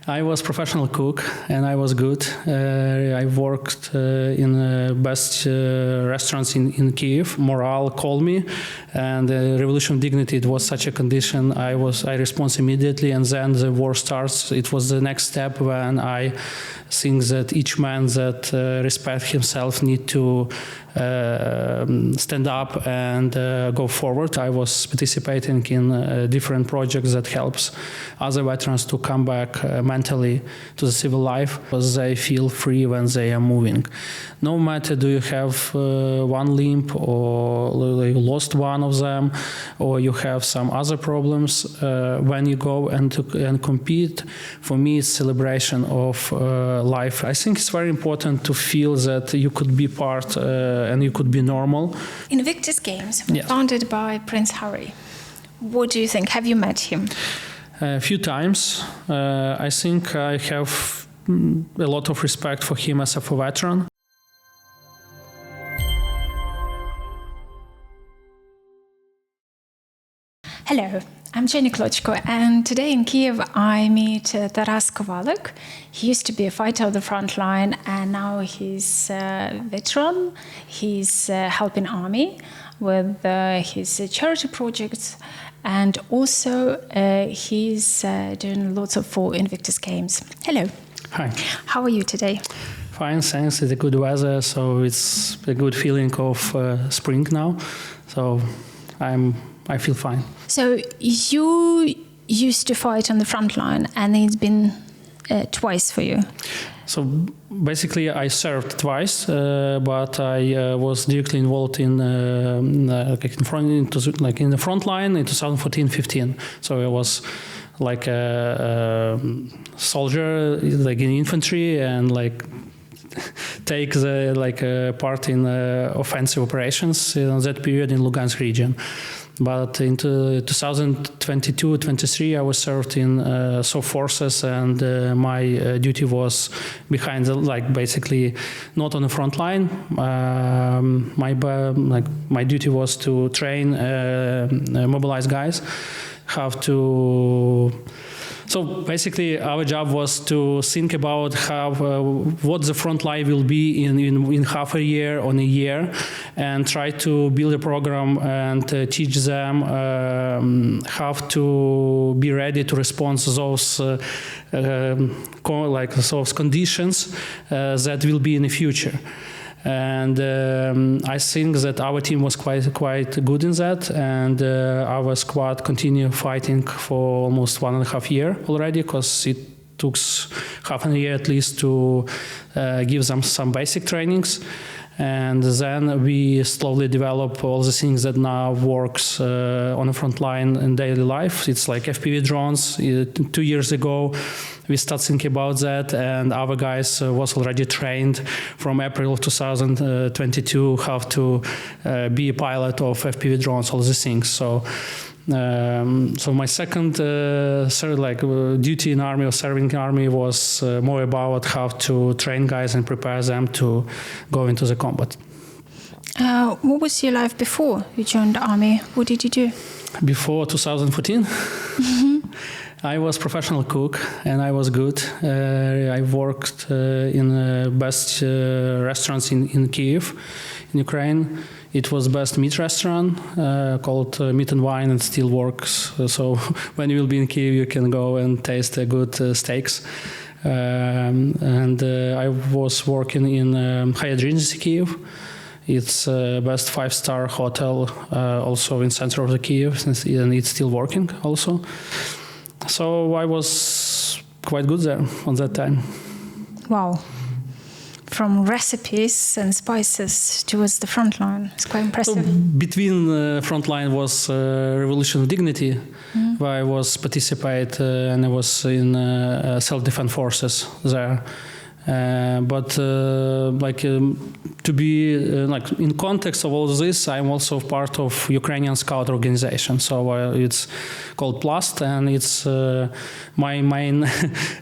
I was professional cook and I was good. I worked in best restaurants in Kiev. Morale called me, and Revolution of Dignity, it was such a condition. I responded immediately, and then the war starts. It was the next step when I think that each man that respects himself need to stand up and go forward. I was participating in different projects that helps other veterans to come back mentally to the civil life, because they feel free when they are moving. No matter do you have one limb or you lost one of them, or you have some other problems, when you go and compete, for me it's celebration of life. I think it's very important to feel that you could be part and you could be normal. Invictus Games, Yes. founded by Prince Harry. What do you think? Have you met him? A few times. I think I have a lot of respect for him as a veteran. Hello, I'm Jenny Klochko, and today in Kiev I meet Taras Kovalyk. He used to be a fighter of the front line, and now he's a veteran. He's helping army with his charity projects, and also he's doing lots for Invictus Games. Hello. Hi. How are you today? Fine, thanks. It's a good weather, so it's a good feeling of spring now. So I feel fine. So you used to fight on the front line, and it's been twice for you. So basically, I served twice, but I was directly involved in in the front line in 2014-15. So I was like a soldier, like in infantry, and like take the part in offensive operations in that period in Lugansk region. But in 2022-23, I was served in soft forces, and my duty was behind, basically not on the front line. My duty was to train mobilized guys how to. So basically, our job was to think about what the front line will be in half a year, on a year, and try to build a program and teach them how to be ready to respond to those those conditions that will be in the future. And I think that our team was quite good in that, and our squad continued fighting for almost 1.5 years already, because it took half a year at least to give them some basic trainings. And then we slowly develop all the things that now works on the front line in daily life. It's like FPV drones. 2 years ago, we started thinking about that, and our guys was already trained from April 2022 how to be a pilot of FPV drones, all these things. So my second duty in army or serving in army was more about how to train guys and prepare them to go into the combat. What was your life before you joined the army? What did you do? Before 2014? Mm-hmm. I was professional cook and I was good. I worked in best restaurants in Kiev, in Ukraine. It was best meat restaurant called Meat and Wine, and still works. So when you will be in Kiev, you can go and taste good steaks. And I was working in Hyatt Regency Kiev. It's best 5-star hotel also in center of the Kiev, and it's still working also. So I was quite good there on that time. Wow. From recipes and spices towards the front line. It's quite impressive. So between the front line was Revolution of Dignity, where I was participate and I was in self-defense forces there. To be in context of all this, I'm also part of Ukrainian Scout organization. So it's called Plast, and it's my main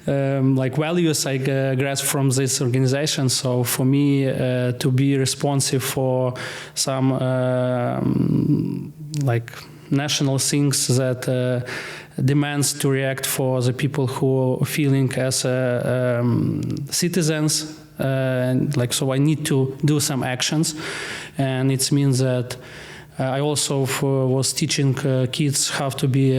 values I grasp from this organization. So for me to be responsive for some national things that demands to react for the people who are feeling as citizens. So I need to do some actions, and it means that I also was teaching kids how to be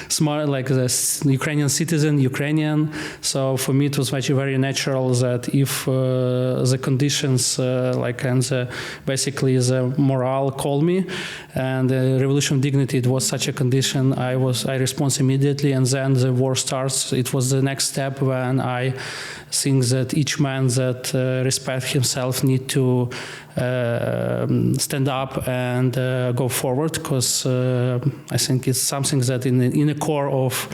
smart, like the Ukrainian citizen, Ukrainian. So for me, it was very natural that if the conditions, basically the morale called me, and the revolution of dignity, it was such a condition, I responded immediately, and then the war starts. It was the next step when I think that each man that respects himself need to stand up and go forward, because I think it's something that in the core of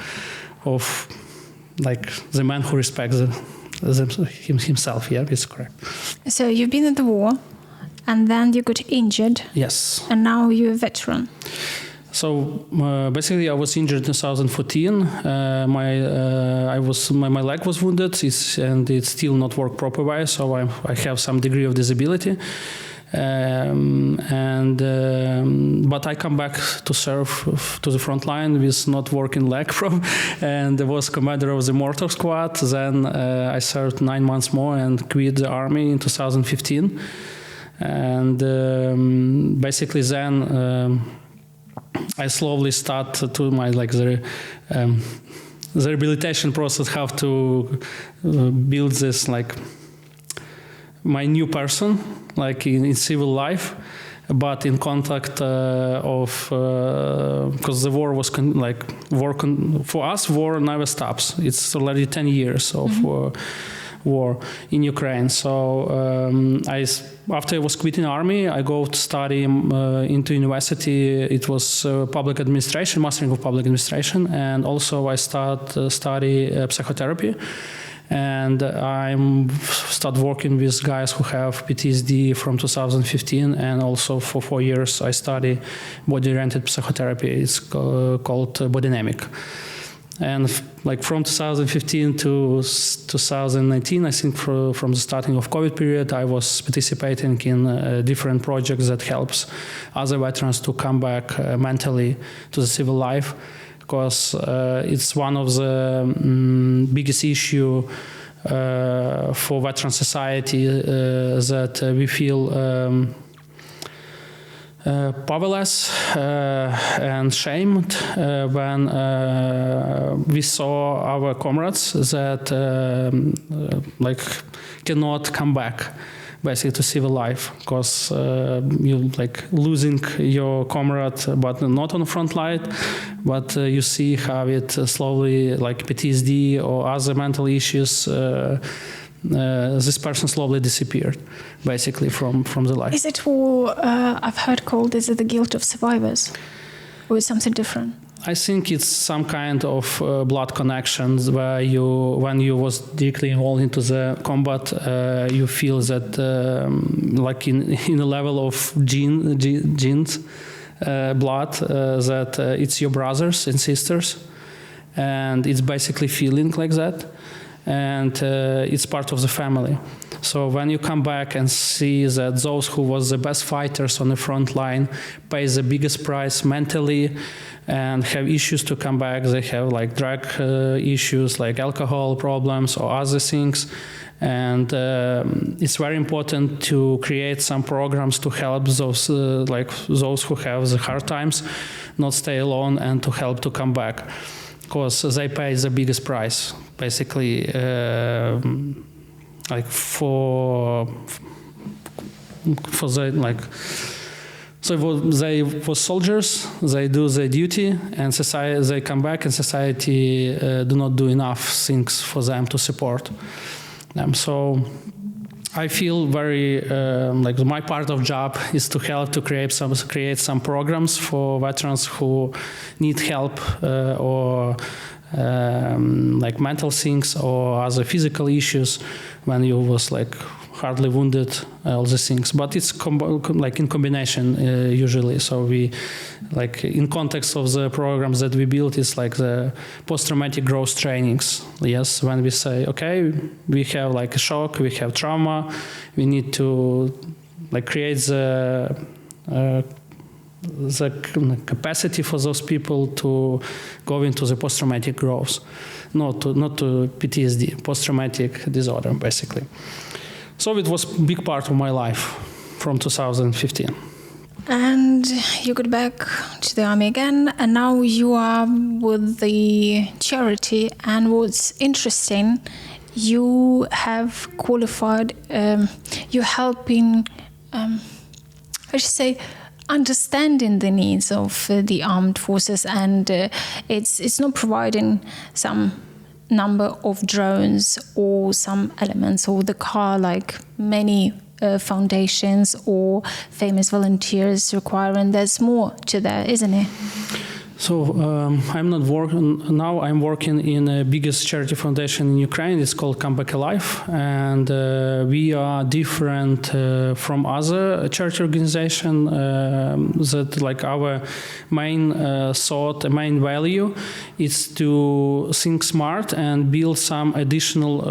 like the man who respects himself. Yeah, it's correct. So you've been in the war, and then you got injured. Yes. And now you're a veteran. So basically, I was injured in 2014. My leg was wounded, and it still not work properly. So I have some degree of disability, but I come back to serve to the front line with not working leg and I was commander of the mortar squad. Then I served 9 months more and quit the army in 2015. And basically then. I slowly start to my the rehabilitation process, how to build this my new person, in civil life, but in contact of because the war was for us, war never stops. It's already 10 years of war in Ukraine. So after I was quitting army, I go to study into university. It was public administration, mastering of public administration, and also I study psychotherapy. And I start working with guys who have PTSD from 2015, and also for 4 years I study body-oriented psychotherapy. It's called Bodynamic. And from 2015 to 2019, I think from the starting of COVID period, I was participating in different projects that helps other veterans to come back mentally to the civil life, because it's one of the biggest issue for veteran society that we feel powerless and shamed when we saw our comrades that cannot come back basically to civil life, because you losing your comrade, but not on the front line, but you see how it slowly, PTSD or other mental issues, this person slowly disappeared, basically from the life. Is it who I've heard called, is it the guilt of survivors, or is it something different? I think it's some kind of blood connections where when you was directly involved into the combat, you feel that in a level of genes, blood, that it's your brothers and sisters, and it's basically feeling like that. And it's part of the family. So when you come back and see that those who was the best fighters on the front line pay the biggest price mentally and have issues to come back, they have drug issues, alcohol problems or other things. And it's very important to create some programs to help those those who have the hard times not stay alone and to help to come back, because they pay the biggest price, basically, for the so they were soldiers, they do their duty, and society, they come back, and society do not do enough things for them to support them. So I feel very my part of job is to help to create some programs for veterans who need help or mental things or other physical issues when you was hardly wounded, all these things. But it's in combination usually. So we in context of the programs that we build is the post-traumatic growth trainings. Yes, when we say, okay, we have a shock, we have trauma, we need to create the the capacity for those people to go into the post-traumatic growth, not to PTSD, post-traumatic disorder, basically. So it was a big part of my life from 2015. And you got back to the army again, and now you are with the charity. And what's interesting, you have qualified, you're helping, understanding the needs of the armed forces, and it's not providing some number of drones or some elements or the car like many foundations or famous volunteers require, and there's more to that, isn't it? So I'm not working now. I'm working in the biggest charity foundation in Ukraine. It's called Come Back Alive, and we are different from other charity organizations. That like our main thought, main value, is to think smart and build some additional.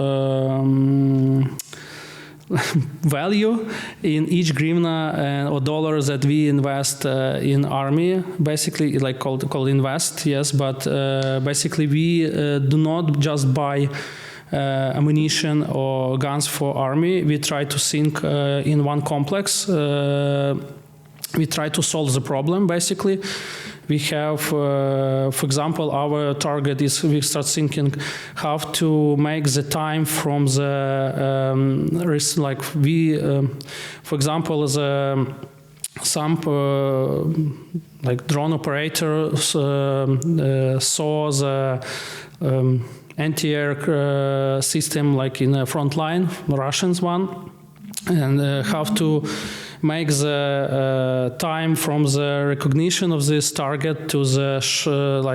Value in each hryvnia or dollar that we invest in army, basically like called invest, yes, but basically we do not just buy ammunition or guns for army. We try to think in one complex. We try to solve the problem, basically. We have, for example, our target is we start thinking how to make the time from the for example, some like drone operators saw the anti-air system like in a front line, Russians one, and how to make the time from the recognition of this target to the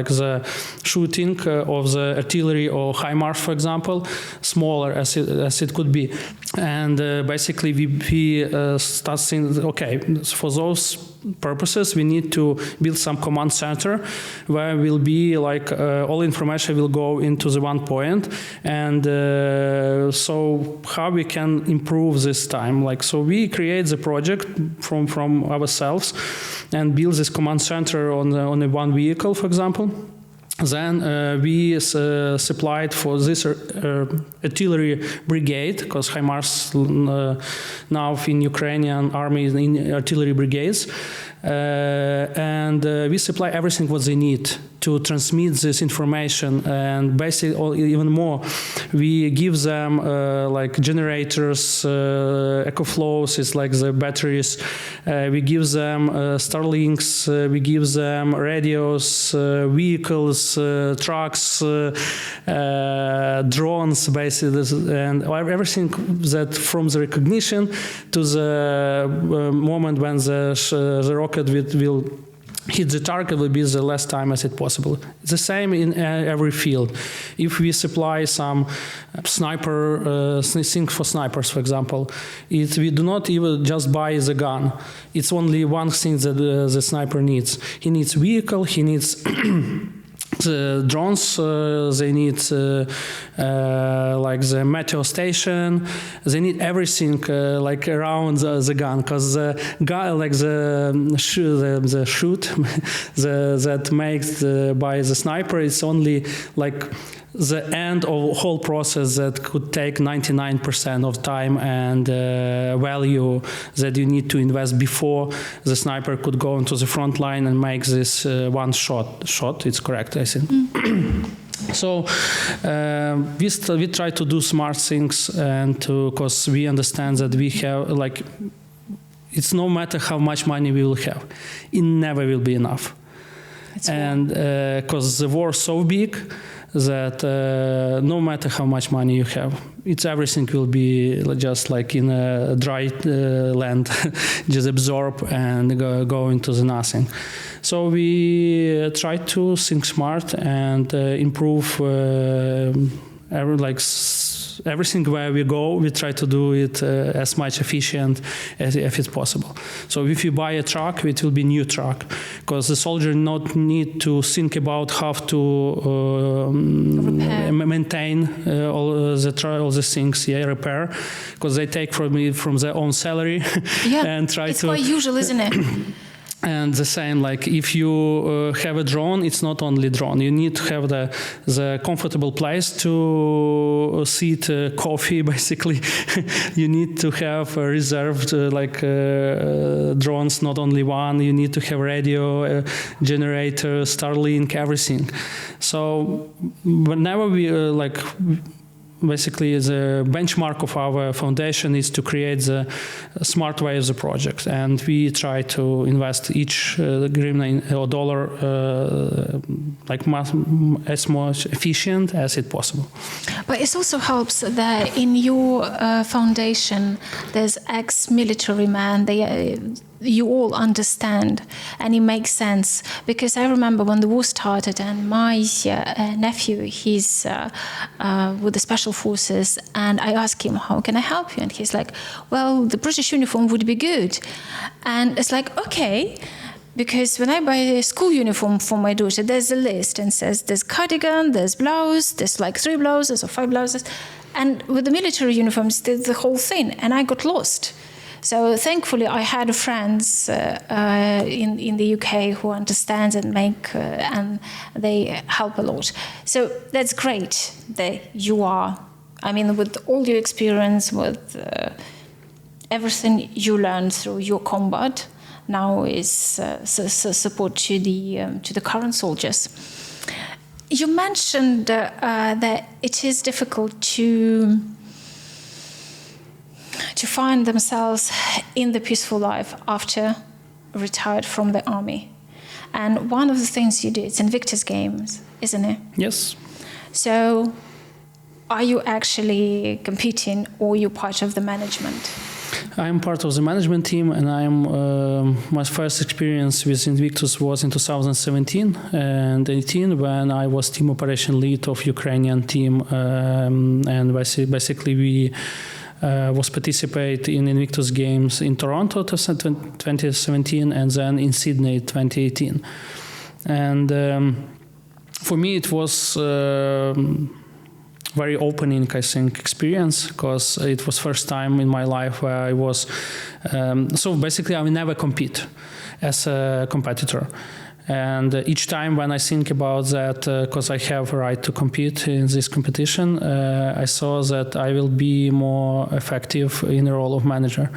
the shooting of the artillery or HIMARS, for example, smaller as it could be. And basically we start saying, okay, for those purposes we need to build some command center where will be like all information will go into the one point, and so how we can improve this time, like, so we create the project from ourselves and build this command center on a one vehicle, for example. Then we supplied for this artillery brigade, because HIMARS now in Ukrainian army is in artillery brigades, and we supply everything what they need to transmit this information, and basically, or even more, we give them like generators, EcoFlows, it's like the batteries. We give them Starlinks, we give them radios, vehicles, trucks, drones, basically, and everything that from the recognition to the moment when the rocket will hit the target will be the less time as it possible. It's the same in every field. If we supply some sniper things for snipers, for example, we do not even just buy the gun. It's only one thing that the sniper needs. He needs vehicle, he needs the drones, they need like the meteo station, they need everything like around the gun, because the gun, like the shoot that makes by the sniper, is only like the end of whole process that could take 99% of time and value that you need to invest before the sniper could go into the front line and make this one shot. It's correct, I think. So we try to do smart things, and because we understand that we have, like, it's no matter how much money we will have, it never will be enough. And because the war is so big that no matter how much money you have, everything will be just like in a dry land, just absorb and go into the nothing. So we try to think smart and improve everything where we go. We try to do it as much efficient as if it's possible. So if you buy a truck, it will be new truck, because the soldier not need to think about how to maintain all the things, repair, because they take from their own salary. Yeah, and try it's to. quite usual, isn't it? And the same, like if you have a drone, it's not only drone. You need to have the comfortable place to sit, coffee, basically. You need to have reserved drones, not only one. You need to have radio, generator, Starlink, everything. So whenever we basically, the benchmark of our foundation is to create the smart way of the project, and we try to invest each hryvnia or dollar as much efficient as it possible. But it also helps that in your foundation, there's ex-military men. You all understand, and it makes sense, because I remember when the war started and my nephew, he's with the special forces, and I asked him, how can I help you? And he's like, well, the British uniform would be good. And it's like, okay, because when I buy a school uniform for my daughter, there's a list and says there's cardigan, there's blouse, there's like 3 blouses or 5 blouses, and with the military uniforms, there's the whole thing, and I got lost. So thankfully, I had friends in the UK who understand and and they help a lot. So that's great that you are. I mean, with all your experience, with everything you learned through your combat, now is support to the current soldiers. You mentioned that it is difficult to find themselves in the peaceful life after retired from the army. And one of the things you do, it's Invictus Games, isn't it? Yes. So are you actually competing, or are you part of the management? I'm part of the management team, and my first experience with Invictus was in 2017 and 18 when I was team operation lead of Ukrainian team, and basically we was participate in Invictus Games in Toronto 2017 and then in Sydney 2018. And for me it was very opening, I think, experience, because it was first time in my life where I was so basically I will never compete as a competitor. And each time when I think about that, because I have a right to compete in this competition, I saw that I will be more effective in the role of manager.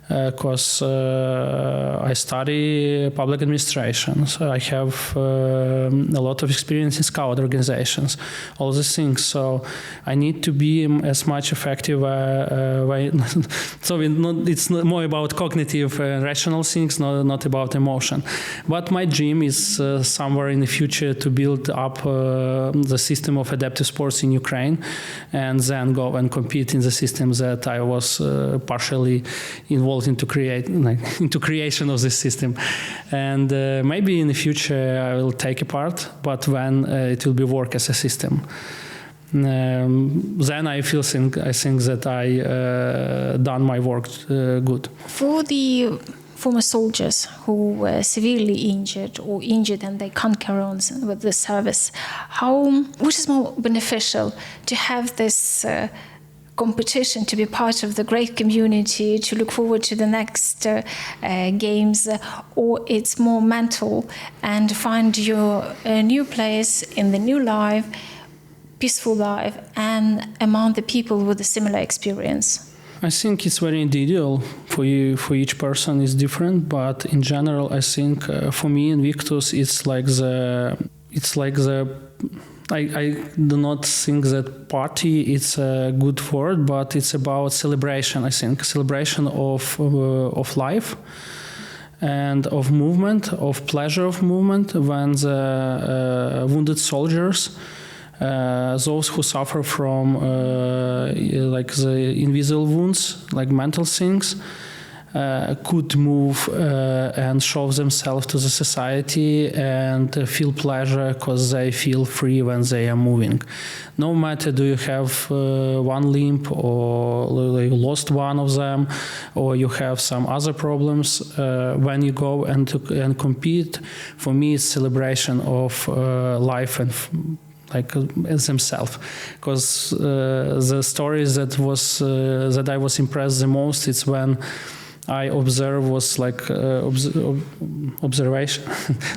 Because I study public administration, so I have a lot of experience in scout organizations, all these things. So I need to be as much effective. So it's more about cognitive, rational things, not about emotion. But my dream is somewhere in the future to build up the system of adaptive sports in Ukraine, and then go and compete in the system that I was partially involved into creation of this system. And maybe in the future I will take a part, but when it will be work as a system. Then I think that I done my work good. For the former soldiers who were severely injured or injured and they can't carry on with the service, which is more beneficial, to have this competition, to be part of the great community, to look forward to the next games, or it's more mental and find your new place in the new life, peaceful life, and among the people with a similar experience? I think it's very individual. For each person is different, but in general, I think for me, Invictus, I do not think that party is a good word, but it's about celebration. I think celebration of life and of movement, of pleasure of movement. When the wounded soldiers, those who suffer from like the invisible wounds, like mental things, could move and show themselves to the society and feel pleasure because they feel free when they are moving. No matter do you have one limb or you lost one of them or you have some other problems, when you go and compete, for me it's celebration of life and like themselves, because the stories that I was impressed the most, it's when I observed was like observation.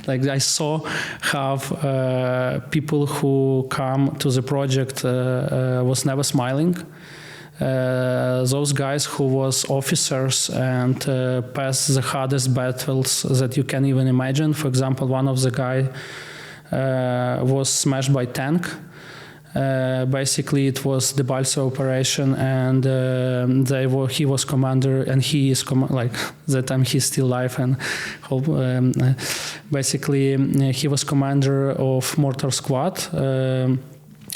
Like I saw how people who come to the project was never smiling. Those guys who was officers and passed the hardest battles that you can even imagine. For example, one of the guy was smashed by tank. Basically, it was the Balsa operation, and he was commander, and he is like that time he's still alive, and basically he was commander of mortar squad.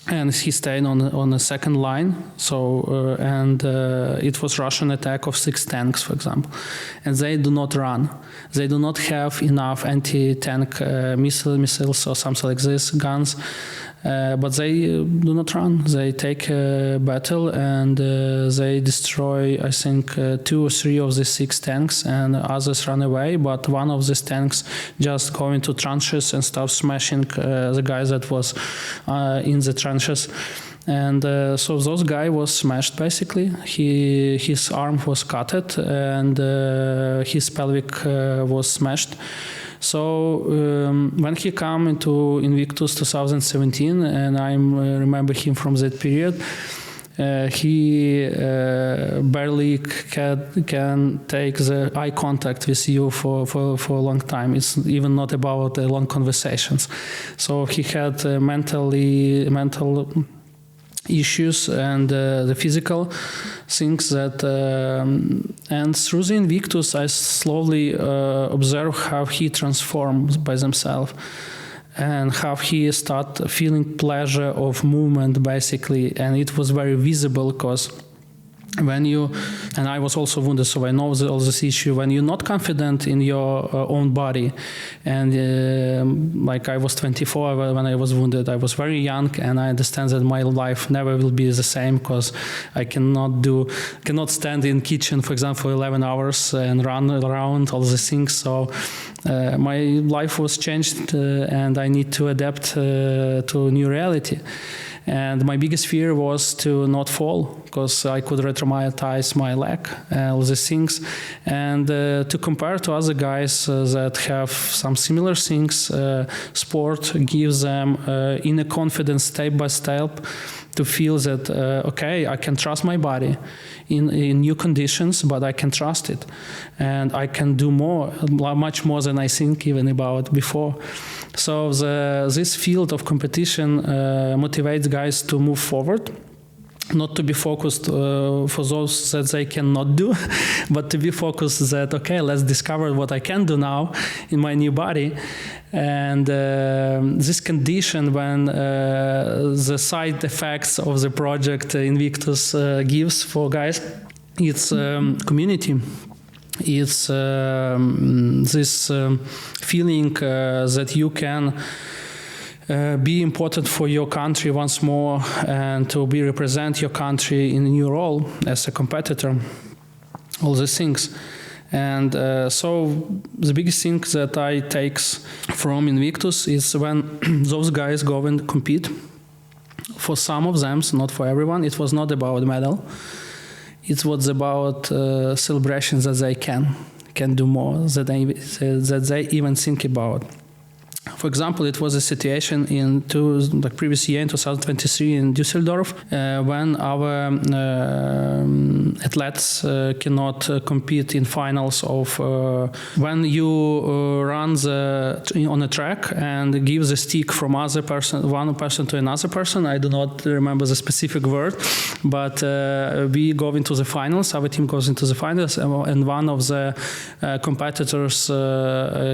And he stayed on the second line. So it was Russian attack of 6 tanks, for example, and they do not run. They do not have enough anti-tank missiles or something like this, guns. But they do not run. They take a battle and they destroy, I think, 2 or 3 of the 6 tanks, and others run away. But one of these tanks just go into trenches and start smashing the guy that was in the trenches. And so those guy was smashed basically. His arm was cutted and his pelvic was smashed. So when he came into Invictus 2017, and I remember him from that period, he barely can take the eye contact with you for a long time. It's even not about long conversations. So he had mental issues and the physical things that and through the Invictus I slowly observe how he transformed by himself and how he start feeling pleasure of movement basically, and it was very visible because when you, and I was also wounded, so I know all this issue, when you're not confident in your own body, and like I was 24 when I was wounded, I was very young, and I understand that my life never will be the same because I cannot stand in kitchen, for example, 11 hours and run around all these things. So my life was changed and I need to adapt to a new reality. And my biggest fear was to not fall, because I could re-traumatize my leg, all these things. And to compare to other guys that have some similar things, sport gives them inner confidence step by step to feel that, okay, I can trust my body in new conditions, but I can trust it. And I can do more, much more than I think even about before. So this field of competition motivates guys to move forward, not to be focused for those that they cannot do, but to be focused that, okay, let's discover what I can do now in my new body. And this condition, when the side effects of the project Invictus gives for guys, it's community. It's this feeling that you can be important for your country once more and to represent your country in a new role as a competitor, all these things. And so the biggest thing that I take from Invictus is when those guys go and compete. For some of them, not for everyone, it was not about medal. It was about celebrations that they can do more, that they even think about. For example, it was a situation in the previous year, in 2023 in Düsseldorf, when our athletes cannot compete in finals of when you run on a track and give the stick from one person to another person. I do not remember the specific word, but we go into the finals. Our team goes into the finals, and one of the competitors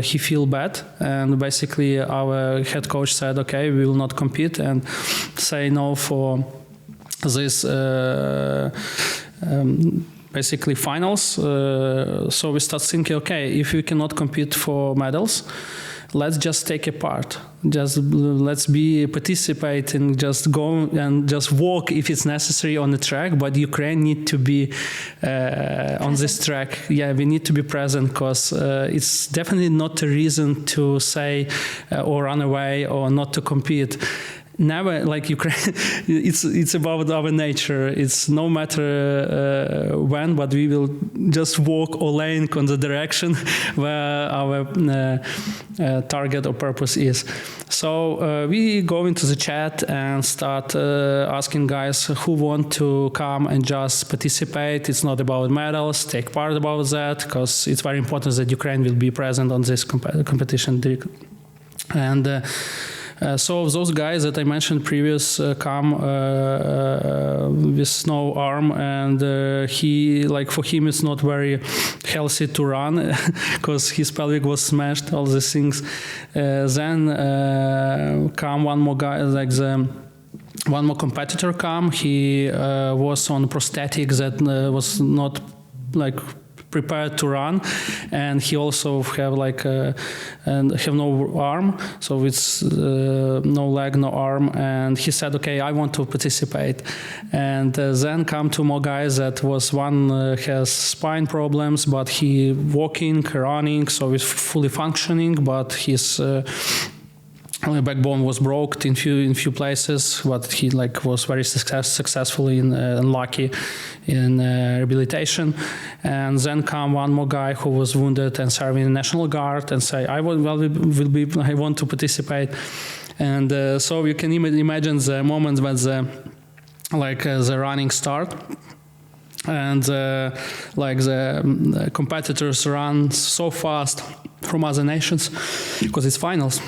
he feel bad, and basically our head coach said, okay, we will not compete and say no for this basically finals. So we start thinking, okay, if we cannot compete for medals, let's just take a part. Let's participate and just go and just walk if it's necessary on the track. But Ukraine need to be on this track. Yeah, we need to be present, because it's definitely not a reason to say or run away or not to compete. never like Ukraine. It's about our nature. It's no matter when, but we will just walk all lane on the direction where our target or purpose is. So we go into the chat and start asking guys who want to come and just participate. It's not about medals, take part about that, because it's very important that Ukraine will be present on this competition. And so those guys that I mentioned previous come with no arm, and he, like, for him it's not very healthy to run because his pelvic was smashed, all these things. Then come one more guy, like one more competitor come. He was on prosthetic that was not like prepared to run, and he also have like and have no arm, so it's no leg, no arm, and he said, okay, I want to participate. And then come two more guys that was one has spine problems, but he walking, running, so he's fully functioning, but his backbone was broke in few places, but he like was very successful in lucky in rehabilitation. And then come one more guy who was wounded and serving the National Guard and say, I want to participate. And so you can imagine the moment when the running start. And like the competitors run so fast from other nations because it's finals.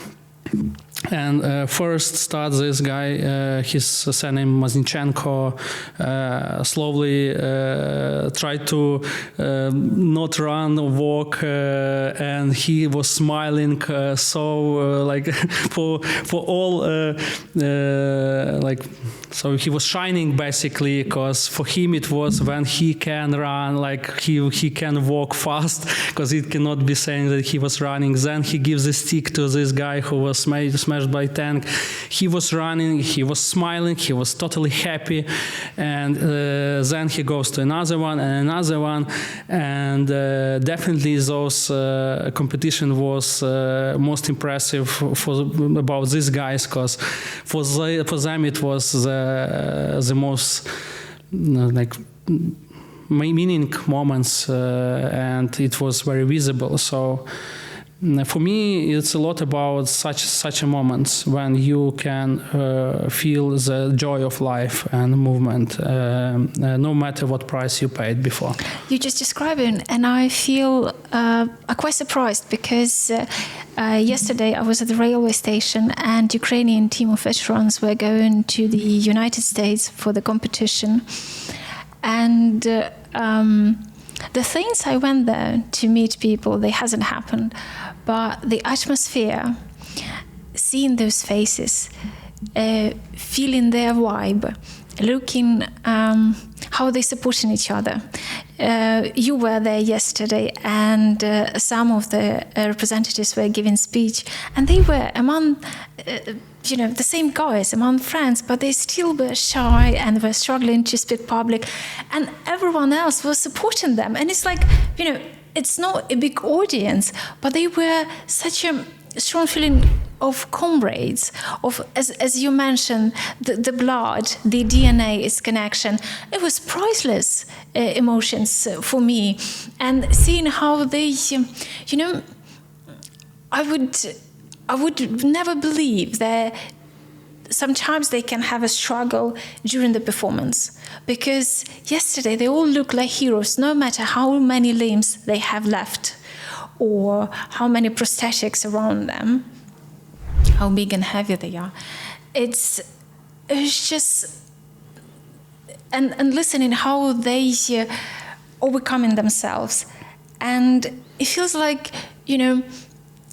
And first starts this guy, his surname Maznichenko, slowly tried to not run or walk, and he was smiling like for all like, so he was shining basically, because for him it was when he can run, like he can walk fast, because it cannot be saying that he was running. Then he gives a stick to this guy who was smashed by tank. He was running, he was smiling, he was totally happy, and then he goes to another one and another one, and definitely those competition was most impressive about these guys, because for them it was the most like meaning moments, and it was very visible. So for me, it's a lot about such a moments when you can feel the joy of life and movement, no matter what price you paid before. You just described it, and I feel quite surprised because yesterday I was at the railway station, and Ukrainian team of veterans were going to the United States for the competition, and the things I went there to meet people, they hasn't happened. But the atmosphere, seeing those faces, feeling their vibe, looking how they're supporting each other. You were there yesterday, and some of the representatives were giving speech, and they were among the same guys, among friends, but they still were shy and were struggling to speak public, and everyone else was supporting them. And it's like, it's not a big audience, but they were such a strong feeling of comrades, of, as you mentioned, the blood, the DNA, its connection. It was priceless emotions for me. And seeing how they, I would never believe that sometimes they can have a struggle during the performance, because yesterday they all look like heroes, no matter how many limbs they have left or how many prosthetics around them, how big and heavy they are. It's just, and listening how they overcoming themselves, and it feels like,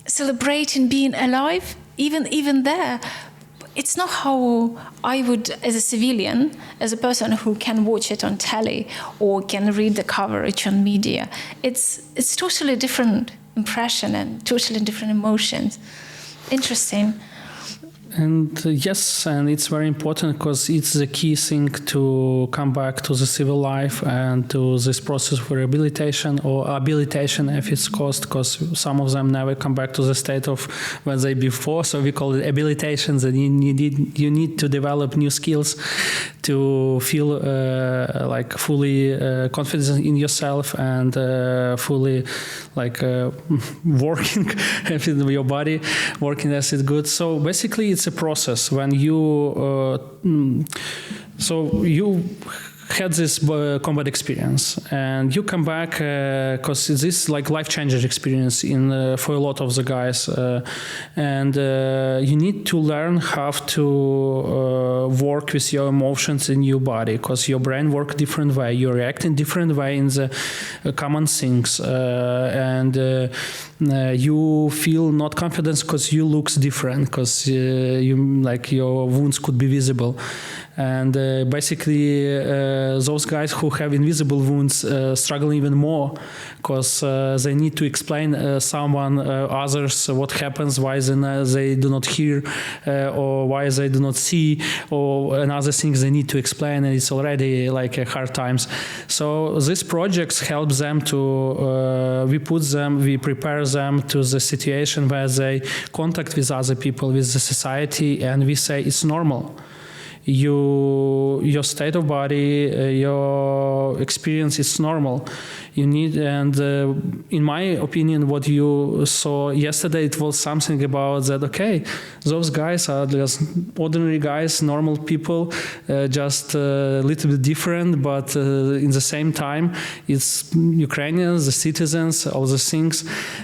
celebrating being alive, even there. It's not how I would, as a civilian, as a person who can watch it on telly or can read the coverage on media. It's totally different impression and totally different emotions. Interesting. And yes, and it's very important because it's the key thing to come back to the civil life and to this process of rehabilitation or habilitation if it's called, because some of them never come back to the state of when they before. So we call it habilitation. That you need to develop new skills to feel like fully confident in yourself and fully like working with your body, working as it good. So basically it's a process when you had this combat experience and you come back because this is like life-changing experience for a lot of the guys and you need to learn how to work with your emotions in your body because your brain works different way, you react in different way in the common things and you feel not confidence because you looks different because your wounds could be visible. And basically, those guys who have invisible wounds struggle even more because they need to explain others what happens, why they do not hear, or why they do not see, or another things they need to explain, and it's already like hard times. So these projects help them to we prepare them to the situation where they contact with other people, with the society, and we say it's normal. Your state of body, your experience is normal. You need, and in my opinion, what you saw yesterday, it was something about that. Okay, those guys are just ordinary guys, normal people, just a little bit different, but in the same time, it's Ukrainians, the citizens, all the things,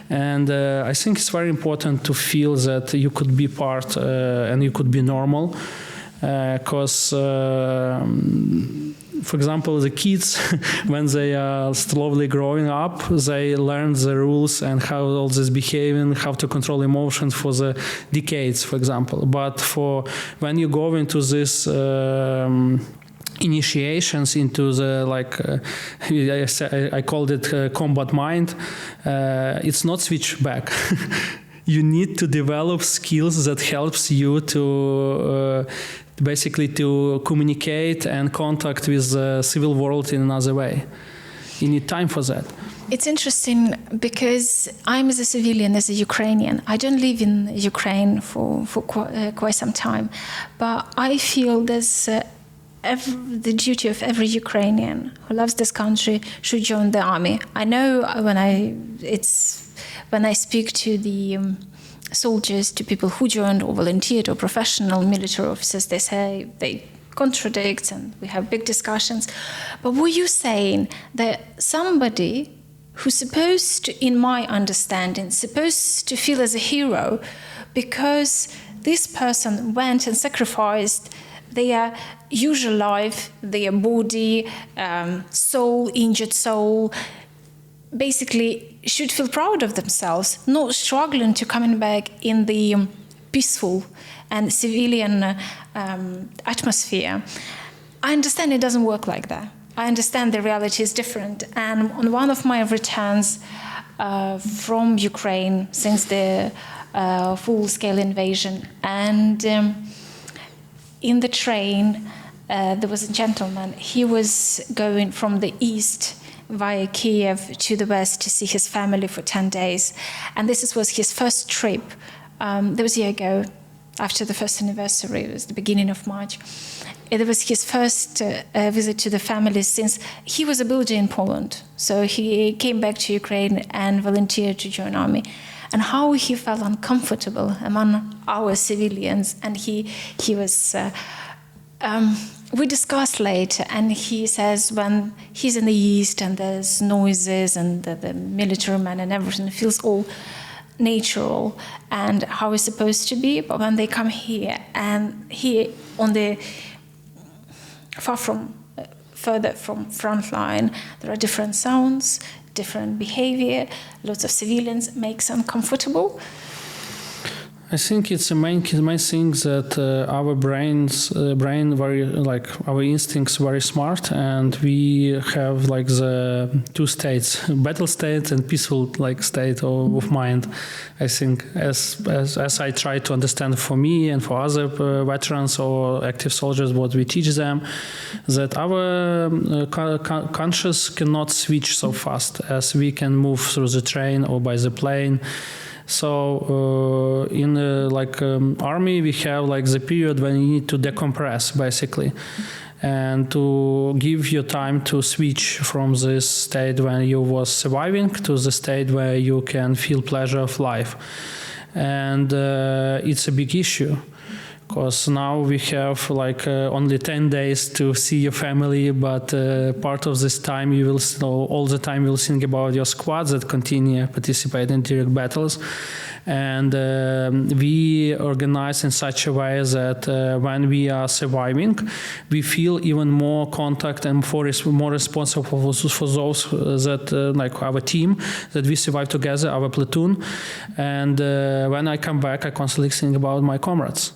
and I think it's very important to feel that you could be part and you could be normal. Because, for example, the kids, when they are slowly growing up, they learn the rules and how all this behaving, how to control emotions for the decades, for example. But when you go into this initiations into the I called it combat mind, it's not switch back. You need to develop skills that helps you to basically to communicate and contact with the civil world in another way. You need time for that. It's interesting because I'm as a civilian, as a Ukrainian. I don't live in Ukraine for quite some time, but I feel there's the duty of every Ukrainian who loves this country should join the army. I know when I speak to the soldiers, to people who joined or volunteered or professional military officers, they say they contradict and we have big discussions. But were you saying that somebody who's supposed to, in my understanding, supposed to feel as a hero because this person went and sacrificed their usual life, their body, soul, injured soul, basically should feel proud of themselves, not struggling to coming back in the peaceful and civilian atmosphere. I understand it doesn't work like that. I understand the reality is different. And on one of my returns from Ukraine since the full-scale invasion, and in the train there was a gentleman. He was going from the east via Kiev to the west to see his family for 10 days. And this was his first trip. That was a year ago, after the first anniversary. It was the beginning of March. It was his first visit to the family since he was a builder in Poland. So he came back to Ukraine and volunteered to join army. And how he felt uncomfortable among our civilians. And he was... we discussed later, and he says when he's in the east and there's noises and the military man and everything feels all natural and how it's supposed to be, but when they come here and here on the further from front line, there are different sounds, different behavior, lots of civilians makes uncomfortable. I think it's the main thing that our brain very like our instincts very smart, and we have like the two states, battle state and peaceful like state of mind. I think as I try to understand for me and for other veterans or active soldiers, what we teach them, that our conscious cannot switch so fast as we can move through the train or by the plane. So in army, we have like the period when you need to decompress basically, and to give you time to switch from this state when you was surviving to the state where you can feel pleasure of life. And it's a big issue. Because now we have like only 10 days to see your family, but part of this time you will all the time you will think about your squads that continue participate in direct battles. And we organize in such a way that when we are surviving, we feel even more contact and more responsible for those that like our team, that we survive together, our platoon. And when I come back, I constantly think about my comrades.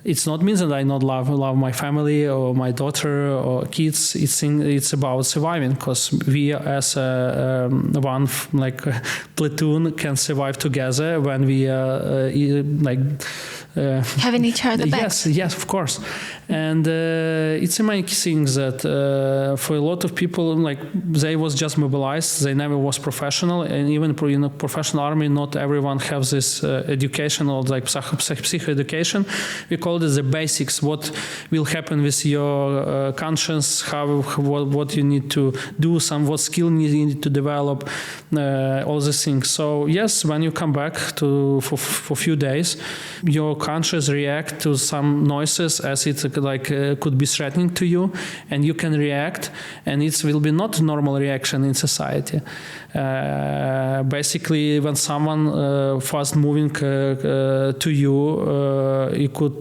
It's not means that I not love my family or my daughter or kids. It's about surviving, because we as one platoon can survive together when we having each other back. Yes, of course. And it's amazing that for a lot of people, like they was just mobilized, they never was professional, and even in a professional army, not everyone has this education or like psycho education. We call it the basics. What will happen with your conscience? What you need to do? What skill you need to develop? All these things. So yes, when you come back for a few days, your conscious react to some noises as it could be threatening to you, and you can react, and it will be not a normal reaction in society. Basically, when someone fast moving to you, you could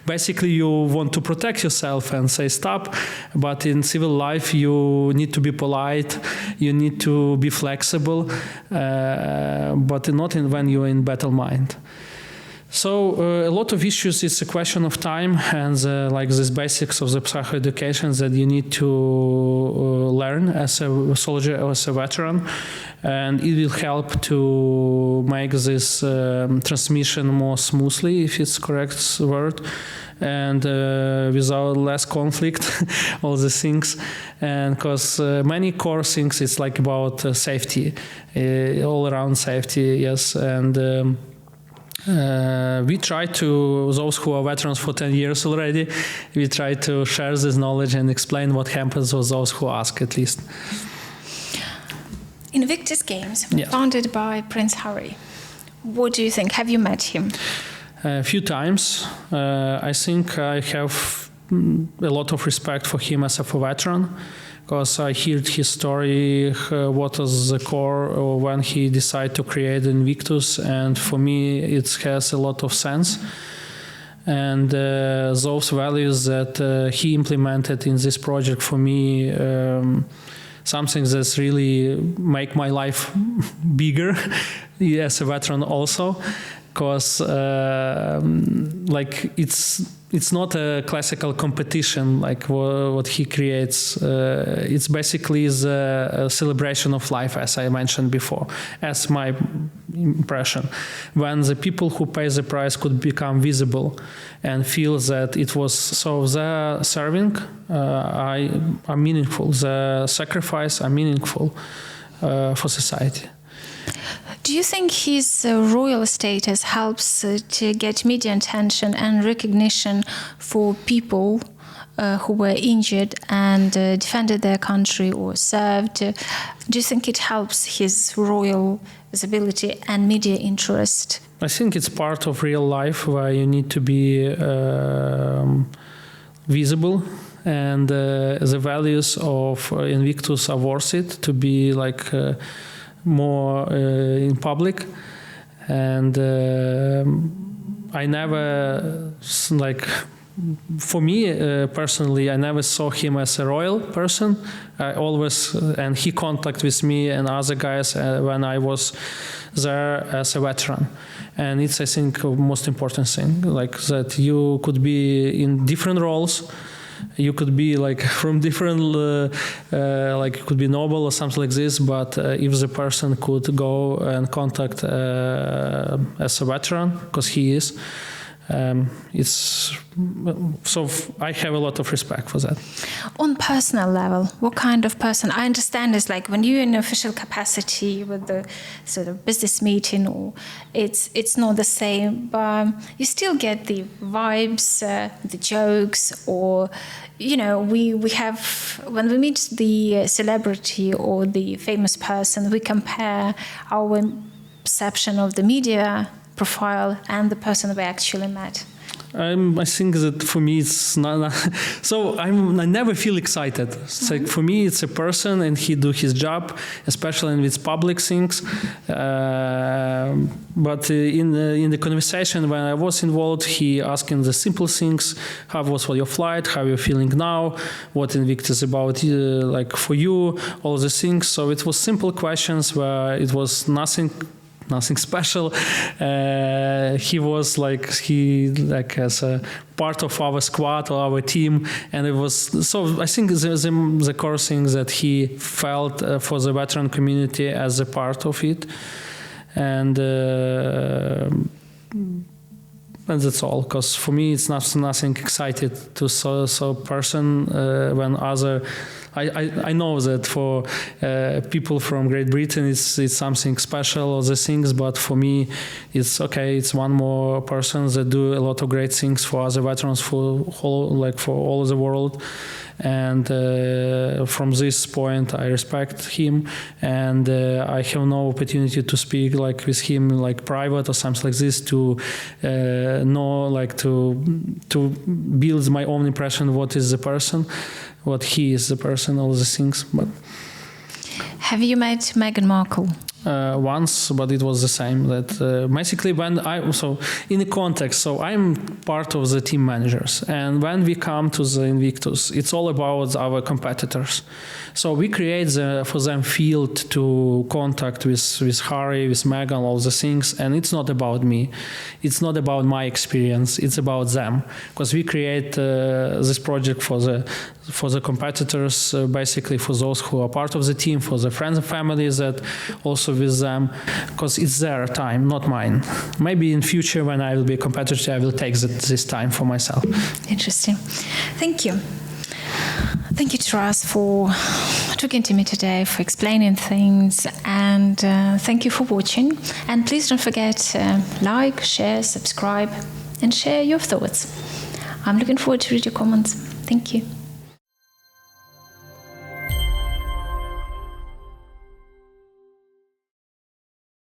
basically you want to protect yourself and say stop, but in civil life you need to be polite, you need to be flexible, but not when you're in battle mind. So a lot of issues, it's a question of time, and these basics of the psychoeducation that you need to learn as a soldier or as a veteran, and it will help to make this transmission more smoothly, if it's correct word, and without less conflict, all the things. And because many core things, it's like about safety, all around safety, yes. And we try to, those who are veterans for 10 years already, we try to share this knowledge and explain what happens with those who ask, at least. Invictus Games, yes. Founded by Prince Harry. What do you think? Have you met him? A few times. I think I have a lot of respect for him as a veteran, because I heard his story, what was the core when he decided to create Invictus, and for me it has a lot of sense. And those values that he implemented in this project, for me, something that's really make my life bigger as a veteran also, because it's not a classical competition like what he creates. It's basically a celebration of life, as I mentioned before, as my impression. When the people who pay the price could become visible and feel that it was so the serving are meaningful, the sacrifice are meaningful for society. Do you think his royal status helps to get media attention and recognition for people who were injured and defended their country or served? Do you think it helps his royal visibility and media interest? I think it's part of real life where you need to be visible, and the values of Invictus are worth it to be more in public. And I never for me personally, I never saw him as a royal person. I always, and he contacted with me and other guys when I was there as a veteran. And it's, I think, the most important thing, like that you could be in different roles. You could be like from different, like it could be noble or something like this, but if the person could go and contact as a veteran, because he is, it's so I have a lot of respect for that. On personal level, what kind of person? I understand it's like when you're in official capacity with the sort of business meeting, or it's not the same, but you still get the vibes, the jokes, or we have, when we meet the celebrity or the famous person, we compare our perception of the media profile and the person we actually met. I think that for me it's not so I never feel excited. It's like for me it's a person and he do his job, especially with public things. But in the conversation when I was involved, he asking the simple things: how was your flight? How you feeling now? What Invictus about like for you? All the things. So it was simple questions where it was nothing special. He was like as a part of our squad or our team, and it was so. I think the core thing that he felt for the veteran community as a part of it, and that's all. Because for me, it's nothing excited to so person when other. I know that for people from Great Britain it's something special, all the things, but for me it's okay. It's one more person that do a lot of great things for other veterans for all the world, and from this point I respect him, and I have no opportunity to speak like with him like private or something like this to know like to build my own impression what is the person, what he is the person, all the things. But have you met Meghan Markle? Once, but it was the same. That basically when in the context, so I'm part of the team managers, and when we come to the Invictus, it's all about our competitors. So we create for them field to contact with Harry, with Meghan, all the things, and it's not about me. It's not about my experience. It's about them, because we create this project for the competitors, basically for those who are part of the team, for the friends and families that also with them, because it's their time, not mine. Maybe in future when I will be a competitor, I will take this time for myself. Interesting. Thank you. Thank you, Taras, for talking to me today, for explaining things, and thank you for watching. And please don't forget like, share, subscribe, and share your thoughts. I'm looking forward to read your comments. Thank you.